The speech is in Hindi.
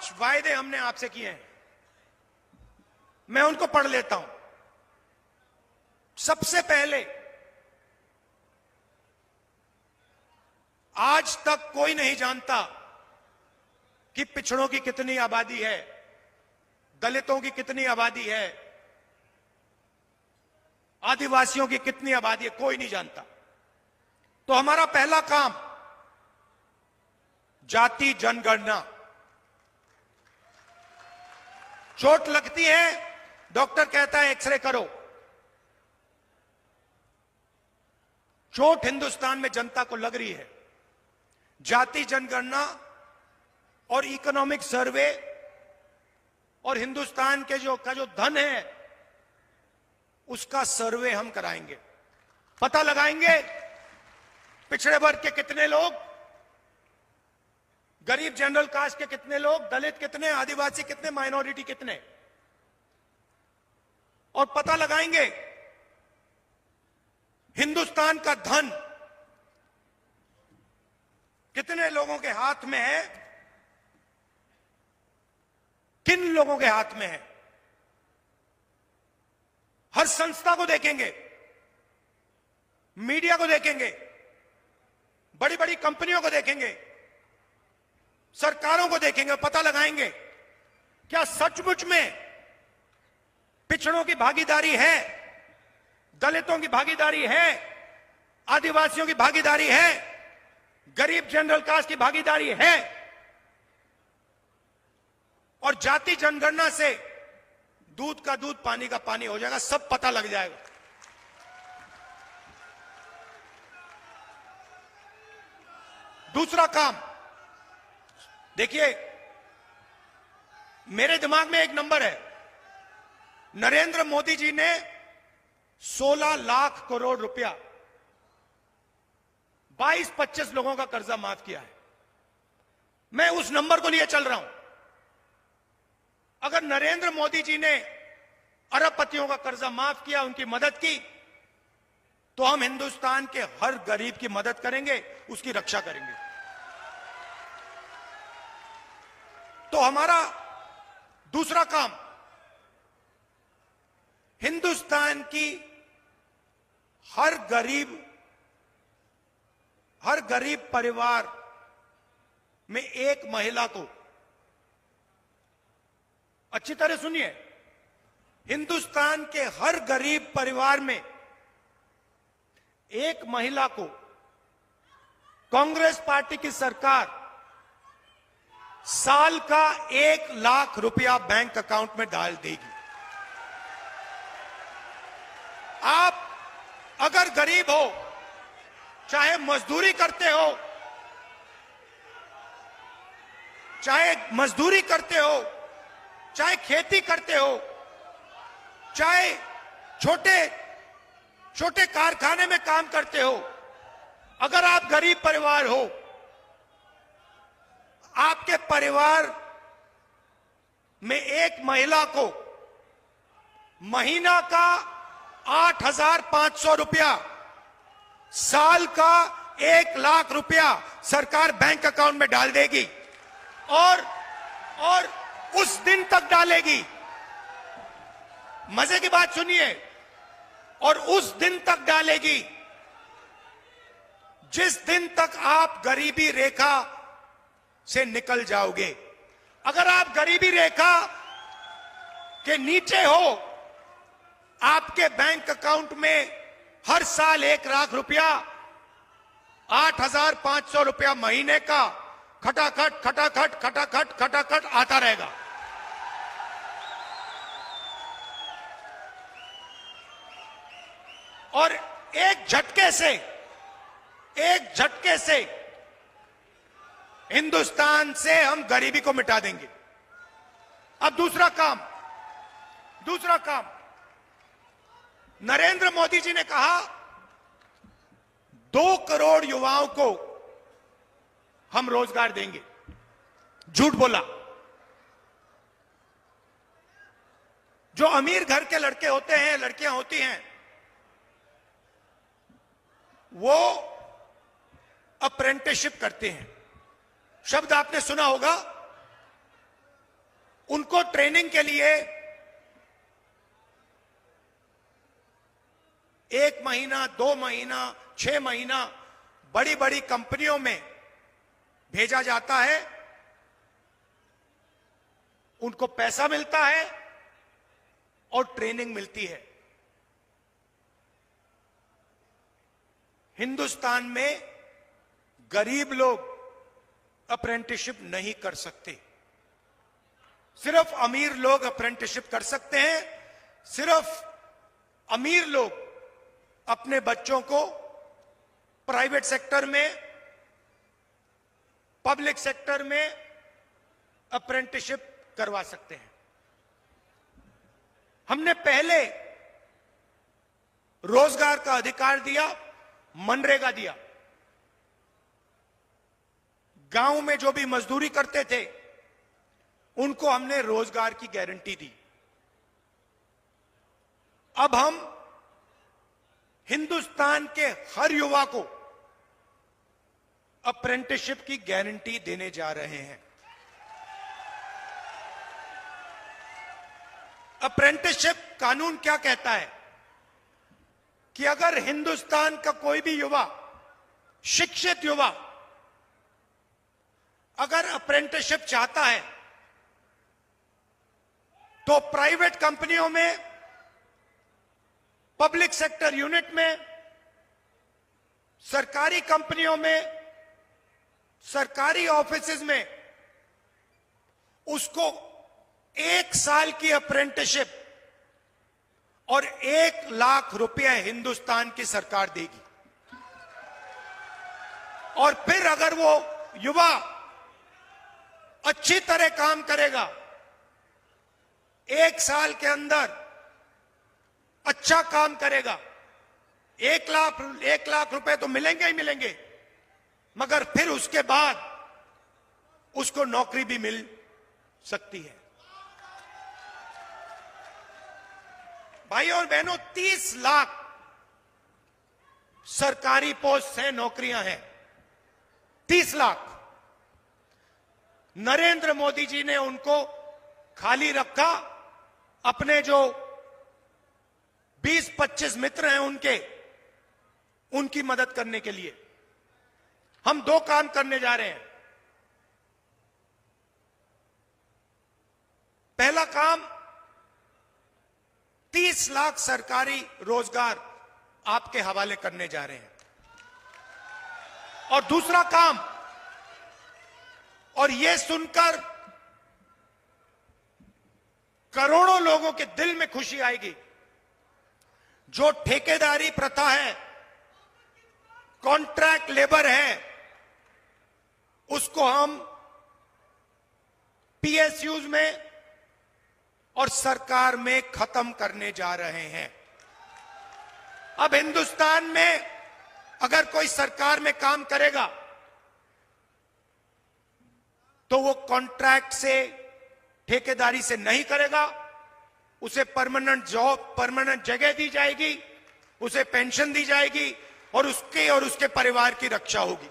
5 वायदे हमने आपसे किए हैं, मैं उनको पढ़ लेता हूं। सबसे पहले, आज तक कोई नहीं जानता कि पिछड़ों की कितनी आबादी है, दलितों की कितनी आबादी है, आदिवासियों की कितनी आबादी है, कोई नहीं जानता। तो हमारा पहला काम जाति जनगणना। चोट लगती है, डॉक्टर कहता है एक्सरे करो। चोट हिंदुस्तान में जनता को लग रही है। जाति जनगणना और इकोनॉमिक सर्वे और हिंदुस्तान के जो धन है उसका सर्वे हम कराएंगे। पता लगाएंगे पिछड़े वर्ग के कितने लोग, गरीब जनरल कास्ट के कितने लोग, दलित कितने, आदिवासी कितने, माइनॉरिटी कितने, और पता लगाएंगे हिंदुस्तान का धन कितने लोगों के हाथ में है, किन लोगों के हाथ में है। हर संस्था को देखेंगे, मीडिया को देखेंगे, बड़ी बड़ी कंपनियों को देखेंगे, सरकारों को देखेंगे, पता लगाएंगे क्या सचमुच में पिछड़ों की भागीदारी है, दलितों की भागीदारी है, आदिवासियों की भागीदारी है, गरीब जनरल कास्ट की भागीदारी है। और जाति जनगणना से दूध का दूध पानी का पानी हो जाएगा, सब पता लग जाएगा। दूसरा काम देखिए, मेरे दिमाग में एक नंबर है। नरेंद्र मोदी जी ने 16 लाख करोड़ रुपया 22-25 लोगों का कर्जा माफ किया है। मैं उस नंबर को लिए चल रहा हूं। अगर नरेंद्र मोदी जी ने अरबपतियों का कर्जा माफ किया, उनकी मदद की, तो हम हिंदुस्तान के हर गरीब की मदद करेंगे, उसकी रक्षा करेंगे। तो हमारा दूसरा काम हिंदुस्तान की हर गरीब परिवार में एक महिला को, अच्छी तरह सुनिए, हिंदुस्तान के हर गरीब परिवार में एक महिला को कांग्रेस पार्टी की सरकार साल का 1 लाख रुपया बैंक अकाउंट में डाल देगी। आप अगर गरीब हो, चाहे मजदूरी करते हो, चाहे खेती करते हो, चाहे छोटे कारखाने में काम करते हो, अगर आप गरीब परिवार हो, आपके परिवार में एक महिला को महीना का 8,500 रुपया, साल का 1 लाख रुपया सरकार बैंक अकाउंट में डाल देगी और उस दिन तक डालेगी। मजे की बात सुनिए, और उस दिन तक डालेगी जिस दिन तक आप गरीबी रेखा से निकल जाओगे। अगर आप गरीबी रेखा के नीचे हो, आपके बैंक अकाउंट में हर साल 1 लाख रुपया, 8,500 रुपया महीने का खटाखट आता रहेगा। और एक झटके से हिंदुस्तान से हम गरीबी को मिटा देंगे। अब दूसरा काम, नरेंद्र मोदी जी ने कहा 2 करोड़ युवाओं को हम रोजगार देंगे। झूठ बोला। जो अमीर घर के लड़के होते हैं, लड़कियां होती हैं, वो अप्रेंटिसशिप करते हैं। शब्द आपने सुना होगा, उनको ट्रेनिंग के लिए 1 महीना, 2 महीना, 6 महीना बड़ी बड़ी कंपनियों में भेजा जाता है। उनको पैसा मिलता है और ट्रेनिंग मिलती है। हिंदुस्तान में गरीब लोग अप्रेंटिसशिप नहीं कर सकते। सिर्फ अमीर लोग अप्रेंटिसशिप कर सकते हैं। सिर्फ अमीर लोग अपने बच्चों को प्राइवेट सेक्टर में, पब्लिक सेक्टर में अप्रेंटिसशिप करवा सकते हैं। हमने पहले रोजगार का अधिकार दिया, मनरेगा दिया। गांव में जो भी मजदूरी करते थे उनको हमने रोजगार की गारंटी दी। अब हम हिंदुस्तान के हर युवा को अप्रेंटिसशिप की गारंटी देने जा रहे हैं। अप्रेंटिसशिप कानून क्या कहता है कि अगर हिंदुस्तान का कोई भी युवा, शिक्षित युवा, अगर अप्रेंटिसशिप चाहता है तो प्राइवेट कंपनियों में, पब्लिक सेक्टर यूनिट में, सरकारी कंपनियों में, सरकारी ऑफिसेज में उसको 1 साल की अप्रेंटिसशिप और 1 लाख रुपए हिंदुस्तान की सरकार देगी। और फिर अगर वो युवा अच्छी तरह काम करेगा, 1 साल के अंदर अच्छा काम करेगा, 1 लाख रुपए तो मिलेंगे ही मिलेंगे, मगर फिर उसके बाद उसको नौकरी भी मिल सकती है। भाइयों और बहनों, 30 लाख सरकारी पोस्ट हैं, नौकरियां हैं, 30 लाख। नरेंद्र मोदी जी ने उनको खाली रखा। अपने जो 20-25 मित्र हैं उनकी मदद करने के लिए हम 2 काम करने जा रहे हैं। पहला काम, 30 लाख सरकारी रोजगार आपके हवाले करने जा रहे हैं। और दूसरा काम, और यह सुनकर करोड़ों लोगों के दिल में खुशी आएगी, जो ठेकेदारी प्रथा है, कॉन्ट्रैक्ट लेबर है, उसको हम पीएसयूज में और सरकार में खत्म करने जा रहे हैं। अब हिंदुस्तान में अगर कोई सरकार में काम करेगा तो वो कॉन्ट्रैक्ट से, ठेकेदारी से नहीं करेगा। उसे परमानेंट जॉब, परमानेंट जगह दी जाएगी, उसे पेंशन दी जाएगी और उसके परिवार की रक्षा होगी।